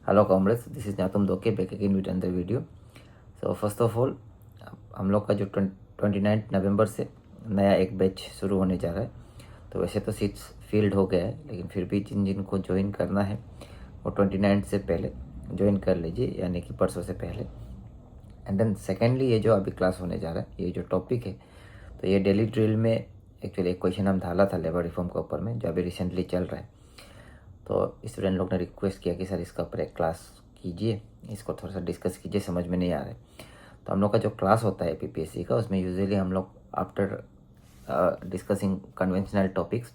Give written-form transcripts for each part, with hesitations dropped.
Hello comrades, this is Natum Doke back again with another video. So first of all, हम लोग का जो 29 नवंबर से नया एक बैच शुरू होने जा रहा है। तो वैसे तो सीट्स फील्ड हो गया है, लेकिन फिर भी जिन जिन को ज्वाइन करना है वो 29 से पहले ज्वाइन कर लीजिए, यानी कि परसों से पहले। एंड देन सेकेंडली, ये जो अभी क्लास होने जा रहा है, ये जो टॉपिक है, तो ये डेली ड्रिल में एक्चुअली एक क्वेश्चन हम डाला था लेबर रिफॉर्म के ऊपर में, जो अभी रिसेंटली चल रहा है। तो स्टूडेंट लोग ने रिक्वेस्ट किया कि सर इसका ऊपर एक क्लास कीजिए, इसको थोड़ा सा डिस्कस कीजिए, समझ में नहीं आ रहा है। तो हम लोग का जो क्लास होता है पीपीएससी का, उसमें यूजुअली हम लोग आफ्टर डिस्कसिंग कन्वेंशनल टॉपिक्स,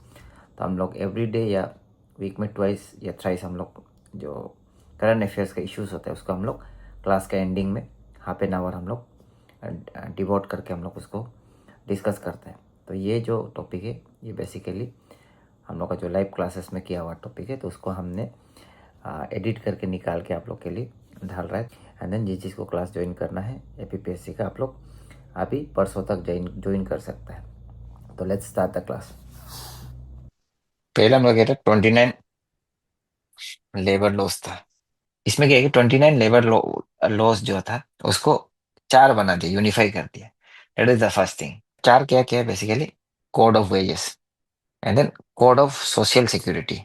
तो हम लोग एवरी डे या वीक में ट्वाइस या थ्राइस हम लोग जो करंट अफेयर्स का इश्यूज होता है उसको हम लोग क्लास के एंडिंग में हाफ एन आवर हम लोग डिवोट करके हम लोग उसको डिस्कस करते हैं। तो ये जो टॉपिक है, ये बेसिकली हम लोग का जो लाइव क्लासेस में किया हुआ टॉपिक है, तो उसको हमने एडिट करके निकाल के आप लोग के लिए डाल रहा है। एंड देन जिस चीज़ को क्लास ज्वाइन करना है एपीपीएससी का, आप लोग अभी परसों तक ज्वाइन कर सकता है। तो लेट्स स्टार्ट द क्लास। पहले हम लोग कहते 29 लेबर लॉस था। इसमें क्या है कि 29 लेबर लॉस जो था उसको चार बना दिया, यूनिफाई कर दिया। That is the first thing. चार क्या क्या है basically? Code of wages, and then code of social security,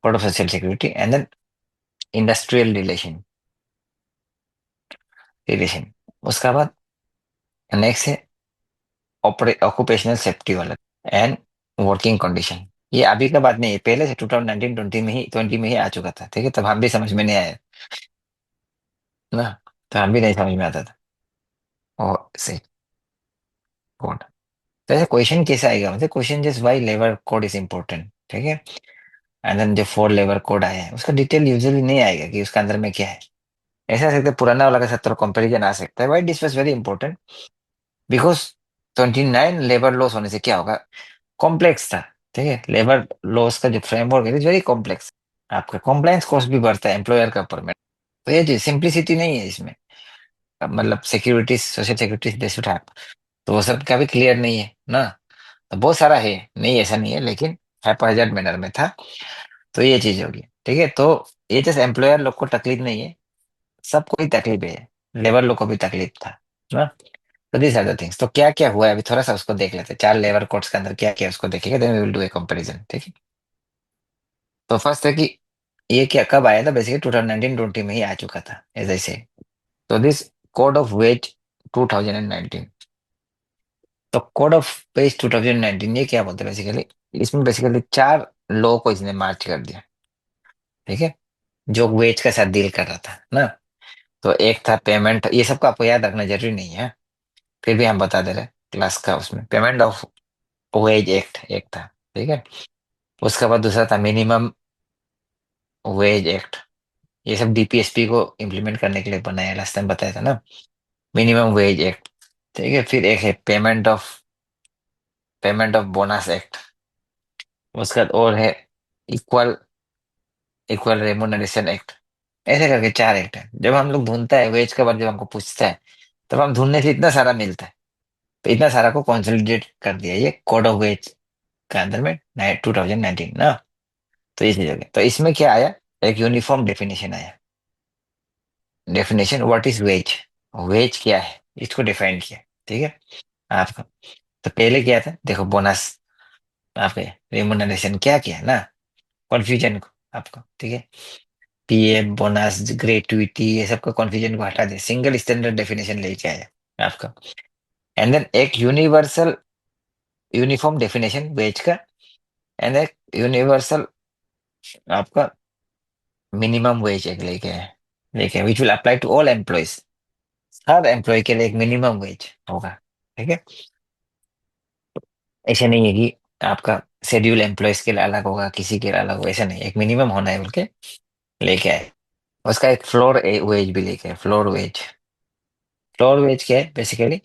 code of social security, and then industrial relation. उसका बाद नेक्स्ट है ऑक्यूपेशनल सेफ्टी वाला, एंड वर्किंग कंडीशन। ये अभी का बात नहीं है, पहले से 2019-20 में ही 20 में ही आ चुका था। ठीक है, तब हम भी समझ में नहीं आया ना, तो हम भी नहीं समझ में आता था। और से कोड, तो ऐसे क्वेश्चन कैसे आएगा? मतलब question just why labour code is important. ठीक है, एंड देन जो 4 लेबर कोड आया है उसका डिटेल यूजुअली नहीं आएगा कि उसका अंदर में क्या है। ऐसा आ सकता है पुराना वाला का 70 कंपेरिजन आ सकता है। Why this was very important? Because 29 labour laws होने से क्या होगा, कॉम्प्लेक्स था। ठीक है, लेबर लॉस का जो फ्रेमवर्क है इज वेरी कॉम्प्लेक्स। आपका कॉम्प्लायंस कॉस्ट भी बढ़ता है एम्प्लॉयर का ऊपर में। तो ये चीज सिंप्लिसिटी नहीं है इसमें। अब मतलब security, social security they should have, तो वो सब का भी क्लियर नहीं है ना। तो बहुत सारा है, नहीं ऐसा नहीं है, लेकिन हैप्पीजार्ड मैनर में था। तो ये चीज होगी। ठीक है, तो ये जैसे एम्प्लॉयर लोग को तकलीफ नहीं है, सबको ही तकलीफ है, लेबर लोग को भी तकलीफ था ना। तो दीज आर द थिंग्स। तो क्या क्या हुआ है अभी थोड़ा सा उसको देख लेते हैं। 4 लेबर कोड्स के अंदर क्या क्या है उसको देखेंगे, then we will do a comparison. ठीक है, तो फर्स्ट है कि ये क्या कब आया था? बेसिकली 2019-20 में ही आ चुका था, एज आई से। तो दिस कोड ऑफ वेज 2019, तो कोड ऑफ वेज 2019 ये क्या बोलते हैं बेसिकली? इसमें बेसिकली 4 लॉ को इसने मार्च कर दिया। ठीक है, जो वेज के साथ डील कर रहा था ना। तो एक था पेमेंट, ये सबको आपको याद रखना जरूरी नहीं है, फिर भी हम बता दे रहे हैं क्लास का। उसमें पेमेंट ऑफ वेज एक्ट एक था। ठीक है, उसके बाद दूसरा था मिनिमम वेज एक्ट। ये सब डीपीएसपी को इम्प्लीमेंट करने के लिए बनाया, लास्ट टाइम बताया था ना, मिनिमम वेज एक्ट। ठीक है, फिर एक है पेमेंट ऑफ बोनस एक्ट। उसके बाद और है इक्वल इक्वल रेमुनरेशन एक्ट। ऐसे करके 4 एक्ट है। जब हम लोग ढूंढता है वेज के बाद, जब हमको पूछता है, तब हम ढूंढने से इतना सारा मिलता है। तो इतना सारा को कंसोलिडेट कर दिया ये कोड ऑफ वेज के अंदर में 2019 ना। तो ये चीज हो गई। तो इसमें क्या आया, एक यूनिफॉर्म डेफिनेशन आया। Definition what is wage, wage क्या है इसको डिफाइन किया। ठीक है आपका। तो पहले क्या था देखो, बोनस, आपके रेमुनरेशन क्या क्या है ना, कॉन्फ्यूजन को आपको। ठीक है, पीएफ, बोनस, ग्रेट्युटी, ये सब का कॉन्फ्यूजन को हटा दे, सिंगल स्टैंडर्ड डेफिनेशन लेके आया आपका। एंड देन एक यूनिवर्सल यूनिफॉर्म डेफिनेशन वेज का, एंड एक यूनिवर्सल आपका मिनिमम वेज एक लेके which will apply to all employees. हर एम्प्लॉय के लिए एक मिनिमम वेज होगा। ठीक है, ऐसे नहीं है कि आपका शेड्यूल एम्प्लॉयज के लिए अलग होगा, किसी के लिए अलग होगा, ऐसा नहीं, एक मिनिमम होना है बोल के लेके आए। उसका एक फ्लोर वेज भी लेके आए। फ्लोर वेज क्या है बेसिकली?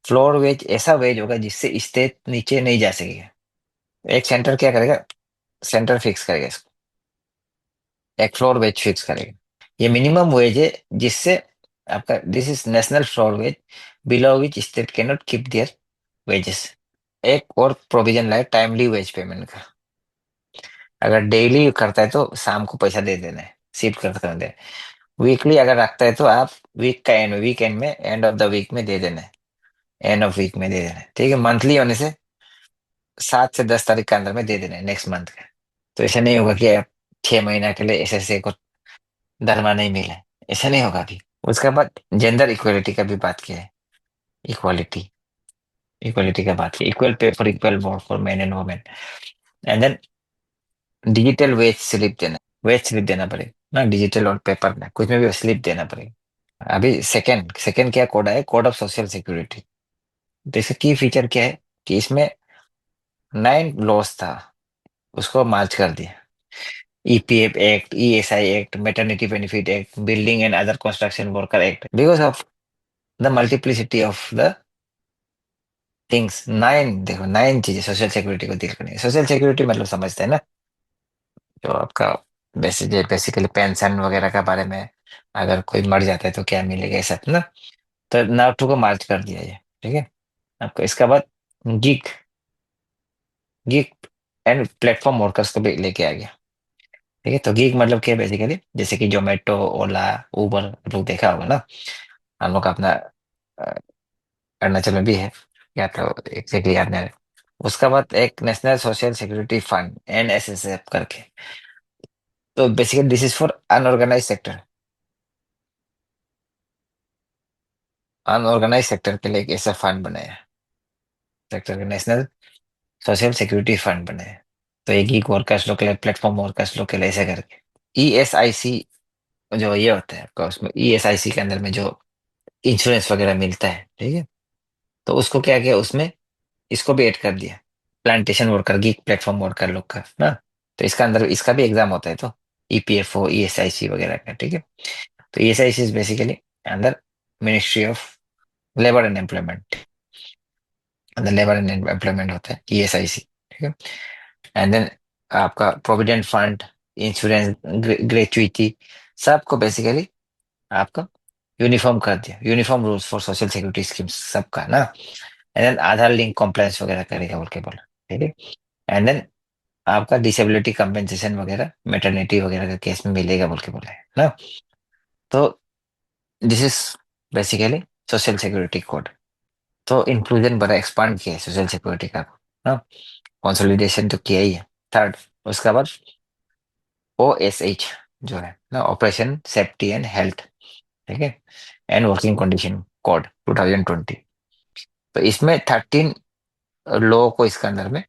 फ्लोर वेज ऐसा वेज होगा जिससे इससे नीचे नहीं जा सकेगा। एक सेंटर क्या करेगा, सेंटर फिक्स करेगा इसको, एक फ्लोर वेज फिक्स करेगा। ये मिनिमम वेज है जिससे आपका, this is national floor wage, below which state can not keep their wages. एक और प्रोविजन लाए टाइमली वेज पेमेंट का। अगर डेली करता है तो शाम को पैसा दे देना है, शिफ्ट कर दे। वीकली अगर रखता है तो आप वीकेंड में, एंड ऑफ द वीक में दे देना है, एंड ऑफ वीक में दे देना है, ठीक है। मंथली होने से 7 से 10 तारीख के अंदर में दे देना है नेक्स्ट मंथ का। तो ऐसा नहीं होगा कि आप 6 महीना के लिए ऐसे ऐसे को धर्मा नहीं मिला है, ऐसा नहीं होगा अभी। उसके बाद जेंडर इक्वलिटी का भी बात किया है। इक्वालिटी, इक्वालिटी का बात किया, equal pay for equal work for man and women. And then digital wage slip देना पड़ेगा ना, डिजिटल और पेपर में कुछ में भी स्लिप देना पड़ेगा। अभी सेकंड सेकंड क्या कोड है, कोड ऑफ सोशल सिक्योरिटी। तो इसका की फीचर क्या है कि इसमें 9 लॉस था, उसको मार्च कर दिया। EPF act, ESI act, maternity benefit act, building and other construction worker act, because of the multiplicity of the things. 9, देखो 9 चीजें सोशल सिक्योरिटी को डील करनी। सोशल सिक्योरिटी मतलब समझते हैं ना, जो आपका बेसिकली पेंशन वगैरह का बारे में, अगर कोई मर जाता है तो क्या मिलेगा, ये सब ना। तो नाटू को मार्च कर दिया ये, ठीक है। आपको इसके बाद gig gig and platform workers को भी लेके आ गया, ठीक है। तो गिग मतलब क्या, बेसिकली जैसे कि जोमेटो, ओला, उबर लोग देखा होगा ना। हम लोग का अपना अरुणाचल में भी है, या तो एग्जैक्टली याद नहीं आ रहा। उसका बाद एक national social security fund, NSSF करके। तो basically this is for unorganised sector, unorganised sector के लिए एक ऐसा फंड बनाया है, सेक्टर का नेशनल सोशल सिक्योरिटी फंड बनाया है। तो एक ही वर्कर्स लोग के लिए, प्लेटफॉर्म वर्कर्स लोग के लिए, ऐसा करके। ESIC जो ये होता है आपका, उसमें ESIC के अंदर में जो इंश्योरेंस वगैरह मिलता है, ठीक है। तो उसको क्या किया उसमें, इसको भी ऐड कर दिया, plantation worker, gig platform worker लोग का ना। तो इसका अंदर इसका भी एग्जाम होता है, तो EPFO, ESIC वगैरह का, ठीक है। तो ESIC इज बेसिकली अंदर ministry of labour and employment, अंदर लेबर एंड एम्प्लॉयमेंट होता है ESIC, ठीक है। एंड देन आपका प्रोविडेंट फंड, इंश्योरेंस, ग्रेचुइटी, सबको बेसिकली आपका यूनिफॉर्म कर दिया, uniform rules for social security schemes सबका ना। And then Aadhaar link compliance वगैरह करेगा बोल के बोला, ठीक है। एंड देन आपका डिसेबिलिटी कंपेंसेशन वगैरह, मेटर्निटी वगैरह का केस में मिलेगा बोल के बोला है ना। तो this is basically social security code. तो इंक्लूजन बड़ा एक्सपांड किया है सोशल सिक्योरिटी का ना, कंसोलिडेशन तो किया ही है। थर्ड, उसके बाद OSH जो है ना, ऑपरेशन सेफ्टी एंड हेल्थ, ठीक है, एंड वर्किंग कंडीशन कोड 2020। तो इसमें 13 लॉ को इसके अंदर में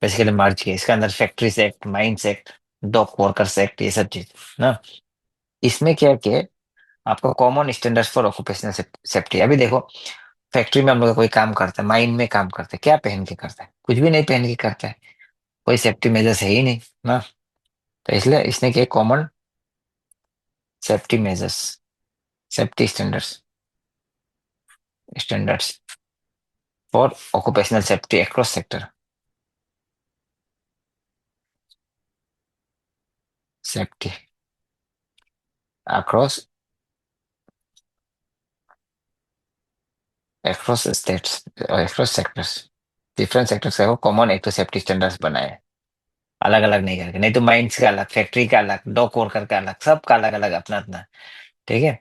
बेसिकली मार्च किया। इसके अंदर factories act, mines act, dock workers act, ये सब चीज ना। इसमें क्या क्या है, आपका common standards for occupational safety. अभी देखो, फैक्ट्री में हम लोग कोई काम करता है, माइन में काम करता है, क्या पहन के करता है, कुछ भी नहीं पहन के करता है, कोई सेफ्टी मेजर्स है ही नहीं ना। तो इसलिए इसने किया common safety measures, safety standards for occupational safety across sector, safety across across states, across sectors, different sectors का कॉमन एक तो सेफ्टी स्टैंडर्ड्स बनाए, अलग अलग नहीं करके। नहीं तो माइंस का अलग, फैक्ट्री का अलग, डॉक वर्कर का अलग, सबका अलग अलग अपना अपना, ठीक है।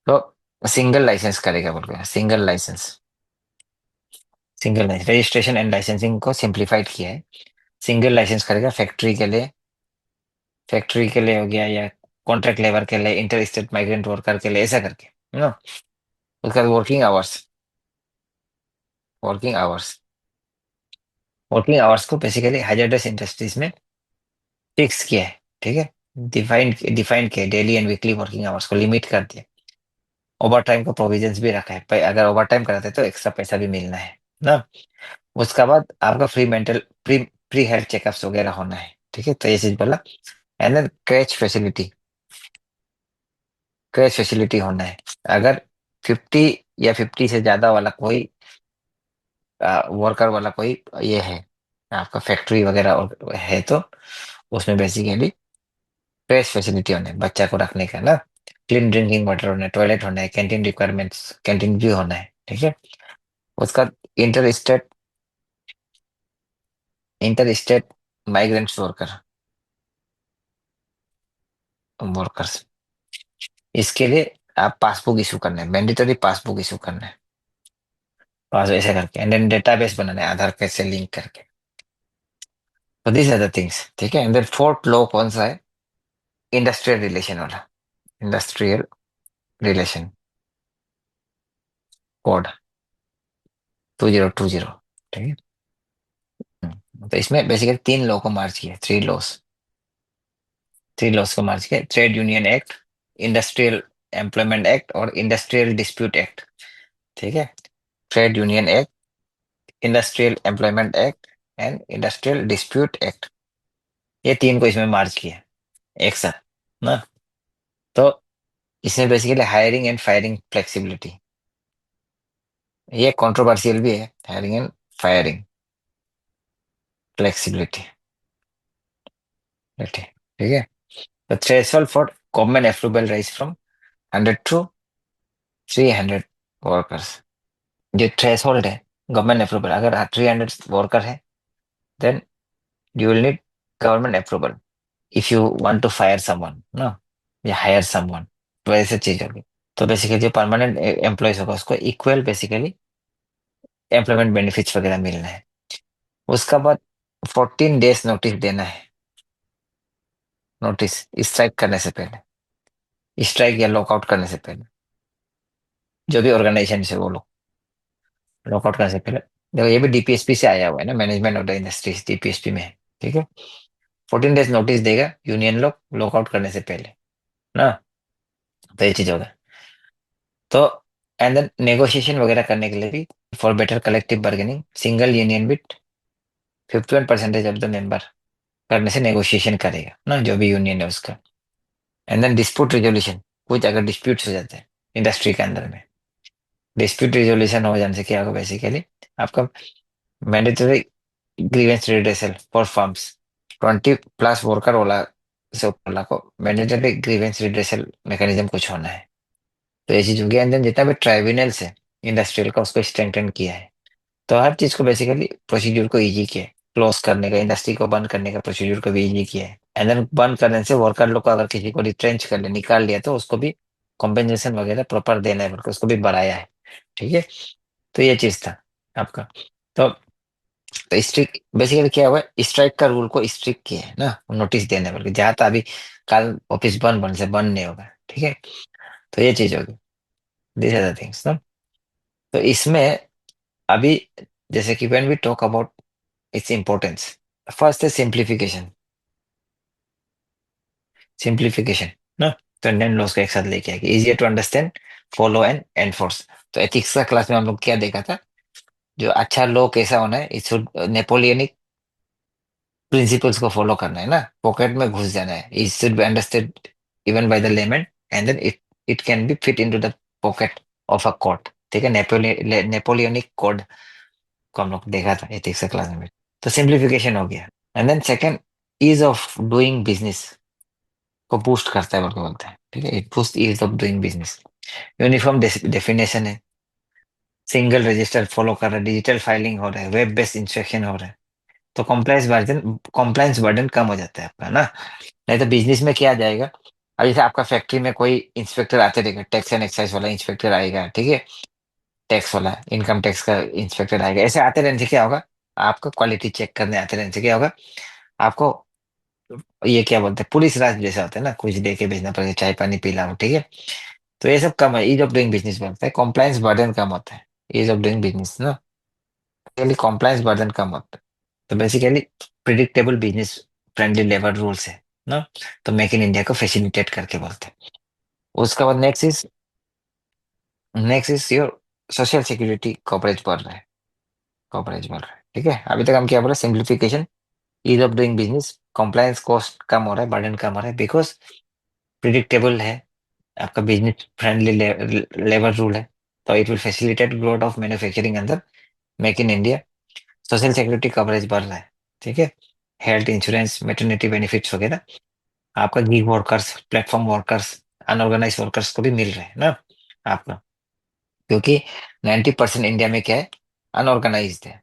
तो सिंगल लाइसेंस करेगा बोल के, single licence registration and licensing को सिंप्लीफाइड किया है। सिंगल लाइसेंस करेगा फैक्ट्री के लिए, फैक्ट्री के लिए हो गया, या कॉन्ट्रैक्ट लेबर के लिए, इंटर स्टेट माइग्रेंट वर्कर के लिए, ऐसा करके ना। उसका वर्किंग आवर्स वर्किंग आवर्स को बेसिकली हैजर्डस इंडस्ट्रीज में फिक्स किया है, ठीक है। डिफाइंड डिफाइंड किया, daily and weekly working hours को लिमिट कर दिया। ओवर टाइम का प्रोविजंस भी रखा है, अगर ओवर टाइम कराते तो एक्स्ट्रा पैसा भी मिलना है ना। उसके बाद आपका free mental pre pre health checkups वगैरह होना है, ठीक है। तो ये चीज बोला। एंड देन क्रैच फैसिलिटी होना है। अगर 50 या 50 से ज्यादा वाला कोई वर्कर वाला कोई ये है, आपका फैक्ट्री वगैरह है, तो उसमें बेसिकली क्रैच फैसिलिटी होना है, बच्चा को रखने का ना। क्लीन ड्रिंकिंग वाटर होना है, टॉयलेट होना है, कैंटीन रिक्वायरमेंट्स, कैंटीन भी होना है, ठीक है। उसका inter state inter state migrants workers, इसके लिए आप पासबुक इशू करना है, मैंडेटरी पासबुक इशू करना है, पास ऐसे करके, एंड देन डेटाबेस बनाना है आधार कार्ड से लिंक करके। तो दिस आर द थिंग्स, ठीक है। एंड देन फोर्थ लॉ कौन सा है? इंडस्ट्रियल रिलेशन वाला, इंडस्ट्रियल रिलेशन कोड 2020, ठीक है। तो इसमें बेसिकली तीन लॉ को मार्च किया, थ्री लॉस को मार्च किया, trade union act, industrial employment act और इंडस्ट्रियल डिस्प्यूट एक्ट, ठीक है। Trade union act, industrial employment act and industrial dispute act, ये तीन को इसमें मार्च किया एक साथ ना। तो इसमें basically hiring and firing flexibility, ये कंट्रोवर्शियल भी है, हायरिंग एंड फायरिंग फ्लेक्सिबिलिटी, ठीक है। The threshold for common approval rise from 100 to 300 workers. जो थ्रेशोल्ड है गवर्नमेंट अप्रूवल, अगर 300 वर्कर है, then you will need government approval if you want to fire someone ना, या हायर समवन, तो ऐसे चीज होगी। तो बेसिकली जो परमानेंट एम्प्लॉयज होगा उसको इक्वल बेसिकली एम्प्लॉयमेंट बेनिफिट्स वगैरह मिलना है। उसका बाद 14 डेज नोटिस देना है, नोटिस स्ट्राइक करने से पहले, स्ट्राइक या लॉकआउट करने से पहले, जो भी ऑर्गेनाइजेशन से वो लोग लॉकआउट करने से पहले। देखो ये भी डीपीएसपी से आया हुआ है ना, management of the industries DPSP में है, ठीक है। 14 डेज नोटिस देगा यूनियन लोग लॉकआउट करने से पहले ना। तो ये चीज होगा। तो एंड देन नेगोशिएशन वगैरह करने के लिए भी, for better collective bargaining single union with 51% of the member करने से नेगोशिएशन करेगा ना, जो भी यूनियन है उसका। एंड देन डिस्प्यूट रिजोल्यूशन, कुछ अगर डिस्प्यूट्स हो जाते हैं इंडस्ट्री के अंदर में, डिस्प्यूट रिजोल्यूशन हो जाने से क्या होगा बेसिकली, आपका mandatory grievance redressal for firms 20+ worker वाला से ऊपर वाला को मैंडेटरी ग्रीवेंस रिड्रेसल मैकेनिज्म कुछ होना है। तो ये चीज हो गया। एंड देन जितना भी ट्राइब्यूनल्स है इंडस्ट्रियल का उसको स्ट्रेंथन किया है। तो हर चीज को बेसिकली प्रोसीड्यूर को इजी किया है, क्लोज करने का, इंडस्ट्री को बंद करने का प्रोसीड्यूर को भी इजी किया है। एंड देन बंद करने से वर्कर लोग को अगर किसी को रिट्रेंच कर ले, निकाल लिया, तो उसको भी कॉम्पेंसेशन वगैरह प्रॉपर देना है, बल्कि उसको भी बढ़ाया है, ठीक है। तो ये चीज था आपका। तो स्ट्रिक्ट बेसिकली क्या हुआ, स्ट्राइक का रूल को स्ट्रिक्ट किया है ना, नोटिस देने, बल्कि जहाँ था अभी कल ऑफिस बंद बंद से बंद नहीं होगा, ठीक है। तो ये चीज होगी, दिस आर द थिंग्स ना। तो इसमें अभी जैसे कि when we talk about its importance, first है सिंप्लीफिकेशन, सिंप्लीफिकेशन ना। तो इंडियन लॉज को एक साथ लेके आएगी, easier to understand, follow and enforce. तो एथिक्स का क्लास में हम लोग क्या देखा था, जो अच्छा लॉ कैसा होना है, इट्स नेपोलियनिक प्रिंसिपल्स को फॉलो करना है ना, पॉकेट में घुस जाना है, it should be understood even by the layman, and then it it can be fit into the pocket of a court, ठीक है। नेपोलियनिक कोड को हम लोग देखा था एथिक्स क्लास में। तो सिंप्लीफिकेशन हो गया। And then second, ease of doing business को बूस्ट करता है बोल के बोलते हैं, ठीक है। It boost ease of doing business. Uniform definition है, सिंगल रजिस्टर फॉलो कर रहा है, डिजिटल फाइलिंग हो रहा है, वेब बेस्ड इंस्ट्रक्शन हो रहा है। तो कॉम्प्लायंस बर्डन कम हो जाता है आपका ना। नहीं तो बिजनेस में क्या आ जाएगा, अब जैसे आपका फैक्ट्री में कोई इंस्पेक्टर आते रहेगा, टैक्स एंड एक्साइज वाला इंस्पेक्टर आएगा, ठीक है, टैक्स वाला इनकम टैक्स का इंस्पेक्टर आएगा, ऐसे आते रहने से क्या होगा, आपका क्वालिटी चेक करने आते रहने से क्या होगा, आपको ये क्या बोलते हैं, पुलिस राज जैसा होता है ना, कुछ दे के भेजना पड़ेगा, चाय पानी पिलाओ, ठीक है। तो ये सब कम है, ईज ऑफ डूइंग बिजनेस बनता है, कॉम्प्लायंस बर्डन कम होता है, ईज ऑफ डूइंग बिजनेस ना, कॉम्प्लायंस बर्डन कम होता है। तो basically predictable business friendly labour rules है ना। तो मेक इन इंडिया को फैसिलिटेट करके बोलते हैं। उसका बाद next is your social security coverage बढ़ रहा है, कवरेज बढ़ रहा है, ठीक है। अभी तक हम क्या बोल रहे हैं, simplification, ease of doing business, compliance cost कम हो रहा है, बर्डन कम हो रहा है, बिकॉज प्रिडिक्टेबल है, आपका बिजनेस फ्रेंडली लेबर रूल है। तो it will facilitate growth of manufacturing अंदर make in India. Social security coverage बढ़ रहा है, ठीक है। हेल्थ इंश्योरेंस, मैटरनिटी बेनिफिट्स वगैरह आपका gig workers, platform workers, unorganised workers को भी मिल रहे हैं ना आपका, क्योंकि 90% इंडिया में क्या है, अनऑर्गेनाइज्ड है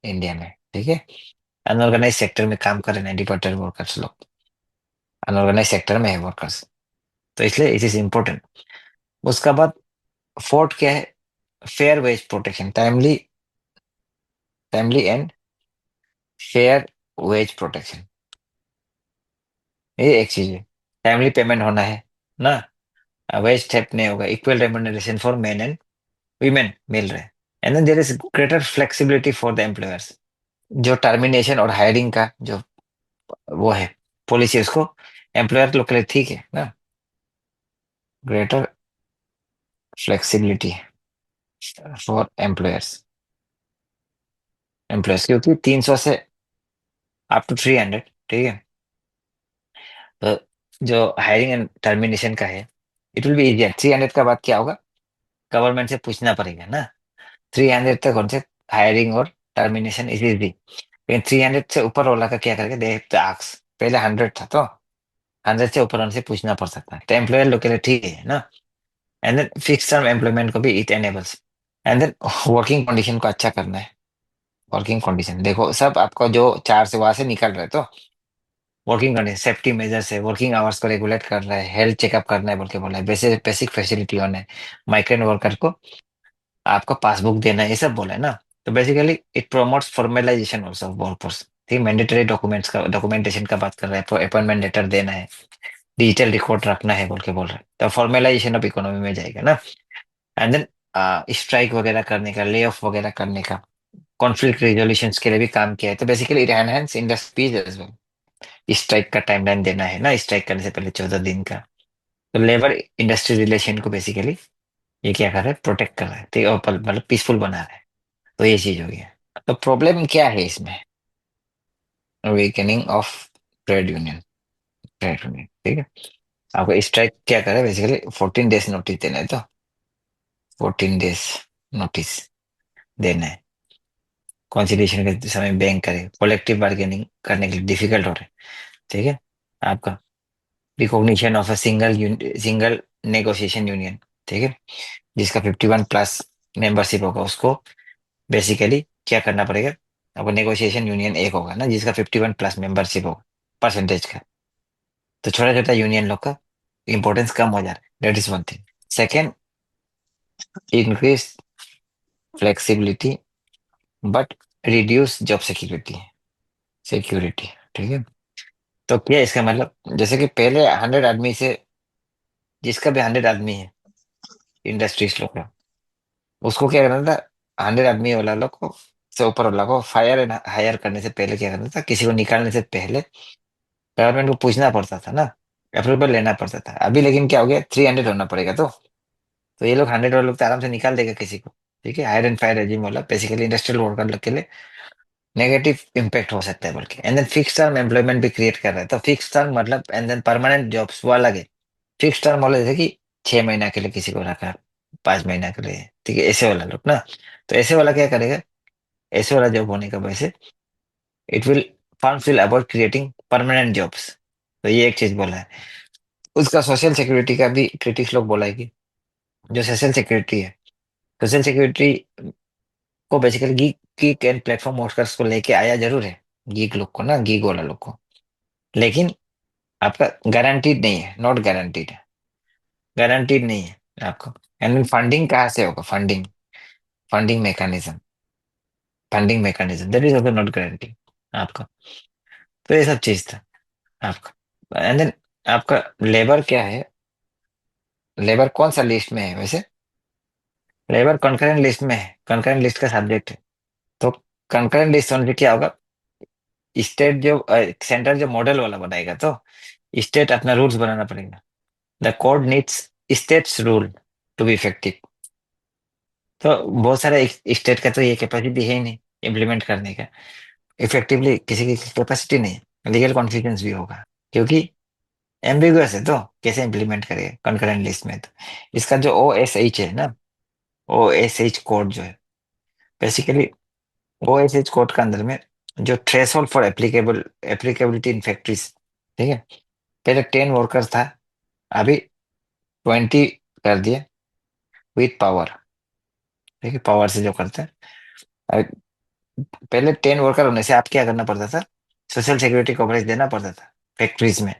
इंडिया में, ठीक है। अनऑर्गेनाइज सेक्टर में काम कर रहे 90% वर्कर्स लोग अनऑर्गेनाइज सेक्टर में है वर्कर्स, तो इसलिए इट इज इम्पोर्टेंट। उसका बाद फोर्थ क्या है, fair wage protection, timely timely and fair wage protection. ये एक चीज है, टाइमली पेमेंट होना है ना, वेज थेफ्ट नहीं होगा, equal remuneration for men and women मिल रहे हैं, and then there is greater flexibility for the employers. जो टर्मिनेशन और हायरिंग का जो वो है पॉलिसी, उसको एम्प्लॉयर लोग के लिए ठीक है ना, ग्रेटर फ्लेक्सिबिलिटी फॉर एम्प्लॉयर्स क्योंकि 300 से अप टू 300, ठीक है। तो जो हायरिंग एंड टर्मिनेशन का है, इट विल बी इजियर। 300 का बाद क्या होगा, गवर्नमेंट से पूछना पड़ेगा ना। 300 तक उनसे हायरिंग और टर्मिनेशन इज इजी, लेकिन 300 से ऊपर वाला का क्या करेंगे, दे हैव टू आस्क। पहले 100 था तो 100 से ऊपर उनसे पूछना पड़ सकता है, तो एम्प्लॉयर लोग के लिए ठीक है ना। And then fix term employment को भी it enables. And then working condition को अच्छा करना है। वर्किंग कंडीशन देखो, सब आपको जो चार से वहां से निकल रहे तो वर्किंग कंडीशन, सेफ्टी मेजर्स है, वर्किंग आवर्स को रेगुलेट कर रहा है, हेल्थ चेकअप करना है बोल के बोला है, बेसिक बेसिक फैसिलिटी होना है, माइग्रेंट वर्कर को आपको पासबुक देना है, ये सब बोला है ना। तो basically it promotes formalisation also of workforce. ठीक, मैंडेटरी डॉक्यूमेंट्स का डॉक्यूमेंटेशन का बात कर रहा है, अपॉइंटमेंट लेटर देना है, डिजिटल रिकॉर्ड रखना है बोल के बोल रहा है, तो फॉर्मलाइजेशन ऑफ इकोनॉमी में जाएगा ना। एंड देन स्ट्राइक वगैरह करने का, ले ऑफ वगैरह करने का, कॉन्फ्लिक्ट रिजोल्यूशन के लिए भी काम किया है, तो basically it enhance industries as well. Strike का टाइमलाइन देना है ना, स्ट्राइक करने से पहले 14 दिन का। तो लेबर इंडस्ट्री रिलेशन को बेसिकली ये क्या कर रहा है, प्रोटेक्ट कर रहा है, ठीक है, और मतलब पीसफुल बना रहा है। तो ये चीज हो गया। तो प्रॉब्लम क्या है इसमें, वीकनिंग ऑफ ट्रेड यूनियन, ठीक है। आपको स्ट्राइक क्या करे, बेसिकली 14 डेज नोटिस देना है, तो 14 डेज नोटिस देना है। कॉन्सिलिएशन के समय बैंक करे, कलेक्टिव बार्गेनिंग करने के लिए डिफिकल्ट हो रहा है, ठीक है। आपका recognition of a single negotiation union, ठीक है, जिसका 51+ मेंबरशिप होगा, उसको बेसिकली क्या करना पड़ेगा, आपको नेगोशिएशन यूनियन एक होगा ना जिसका 51+ मेंबरशिप होगा परसेंटेज का, तो छोटा छोटा यूनियन लोग का इंपॉर्टेंस कम हो जा रहा है, that is one thing. Second, increase flexibility but reduce job security, ठीक है। तो क्या इसका मतलब, जैसे कि पहले 100 आदमी से, जिसका भी 100 आदमी है इंडस्ट्रीज लोग का, उसको क्या करना था, 100 आदमी वाला लोग को से ऊपर वाला को फायर एंड हायर करने से पहले क्या करना था, किसी को निकालने से पहले गवर्नमेंट को पूछना पड़ता था ना, अप्रूवल लेना पड़ता था। अभी लेकिन क्या हो गया, 300 होना पड़ेगा, तो ये लोग 100 वाले लोग तो आराम से निकाल देगा किसी को, ठीक है। हायर एंड फायर रेजिम वाला बेसिकली इंडस्ट्रियल वर्कर के लिए नेगेटिव इम्पैक्ट हो सकता है बोल के। And then fix term employment भी क्रिएट कर रहा है, तो फिक्स टर्म मतलब, एंड देन परमानेंट जॉब्स वो अलग है। फिक्स टर्म वाला जैसे कि 6 महीना के लिए किसी को रखा, 5 महीना के लिए, ठीक है, ऐसे वाला लोग ना। तो ऐसे वाला क्या करेगा, ऐसे वाला जॉब होने का वजह से it will firms will avoid creating permanent jobs. तो ये एक चीज बोला है। उसका सोशल सिक्योरिटी का भी क्रिटिक्स लोग बोला है कि जो सोशल सिक्योरिटी है, सोशल सिक्योरिटी को basically geek geek and platform workers को लेके आया जरूर है, गीक लोग को ना, गीक वाला लोग को, लेकिन आपका गारंटीड नहीं है, नॉट गारंटीड है, गारंटीड नहीं है आपको। एंड फंडिंग कहाँ से होगा, funding mechanism that is also not guarantee आपका। तो ये सब चीज था आपका। एंड देन आपका लेबर क्या है, लेबर कौन सा लिस्ट में है वैसे, लेबर कंकरेंट लिस्ट में है, कंकरेंट लिस्ट का सब्जेक्ट है। तो कंकरेंट लिस्ट होने से क्या होगा, स्टेट जो सेंटर जो मॉडल वाला बनाएगा, तो स्टेट अपना रूल्स बनाना पड़ेगा। The code needs states rule to be effective. तो बहुत सारे स्टेट का तो ये कैपेसिटी है ही नहीं इम्प्लीमेंट करने का, इफेक्टिवली किसी की कैपेसिटी नहीं, लीगल कॉन्फ्लिक्ट भी होगा क्योंकि एम्बिगुअस है, तो कैसे इम्प्लीमेंट करेगा कंकरेंट लिस्ट में। तो इसका जो OSH है ना, OSH कोड जो है, बेसिकली OSH कोड के अंदर में जो threshold for applicability in factories, ठीक है, पहले 10 वर्कर्स था, अभी 20 कर दिया विथ पावर, ठीक है, पावर से जो करते हैं। पहले 10 वर्कर होने से आप क्या करना पड़ता था, सोशल सिक्योरिटी कवरेज देना पड़ता था फैक्ट्रीज में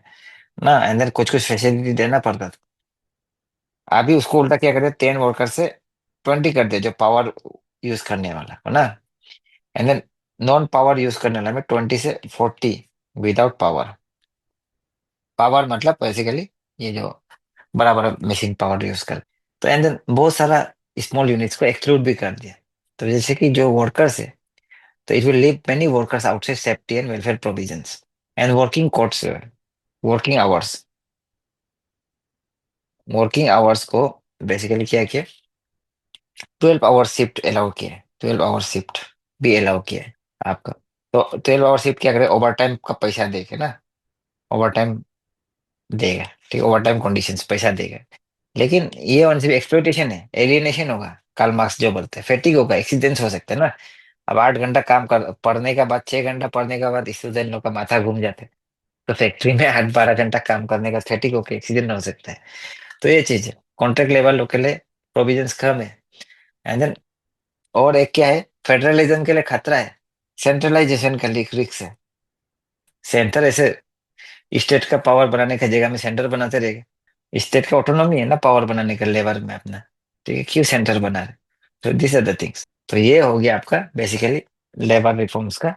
ना, एंड देन कुछ कुछ फैसिलिटी देना पड़ता था। अभी उसको उल्टा क्या करते, 10 वर्कर से 20 कर दे, जो पावर यूज करने वाला हो ना, and then non power use करने वाला में 20 से 40 विदाउट पावर। पावर मतलब बेसिकली ये जो बड़ा बड़ा मशीन पावर यूज कर, तो एंड देन बहुत सारा स्मॉल यूनिट्स को एक्सक्लूड भी कर दिया। तो जैसे कि जो वर्कर्स है, तो it will leave many workers outside safety and welfare provisions and working codes. Working hours, working hours को बेसिकली क्या किया, 12 आवर शिफ्ट अलाउ किया है, 12 आवर शिफ्ट भी अलाउ किया है आपका। तो 12 आवर शिफ्ट क्या करे, ओवर टाइम का पैसा देके ना, ओवर टाइम देगा, ठीक, ओवर टाइम कंडीशंस पैसा देगा। लेकिन ये वन से भी एक्सप्लॉइटेशन है, एलियनेशन होगा, कार्ल मार्क्स जो बोलते हैं, फैटिग होगा, एक्सीडेंट्स हो सकते हैं ना। अब 8 घंटा काम कर पढ़ने के बाद, 6 घंटा पढ़ने के बाद स्टूडेंट लोग का माथा घूम जाता है, तो फैक्ट्री में 8-12 घंटा काम करने का फैटिग होकर एक्सीडेंट हो सकता है। तो ये चीज है, कॉन्ट्रैक्ट लेवल लोग के लिए प्रोविजंस कम है। एंड देन और एक क्या है, फेडरलिज्म के लिए खतरा है, सेंट्रलाइजेशन का रिस्क है। सेंटर ऐसे स्टेट का पावर बनाने का जगह में सेंटर बनाते रहेगा, स्टेट का ऑटोनॉमी है ना पावर बनाने का लेवल में अपना, ठीक है, क्यों सेंटर बना रहे। तो दिस आर द थिंग्स। तो ये हो गया आपका बेसिकली लेबर रिफॉर्म्स का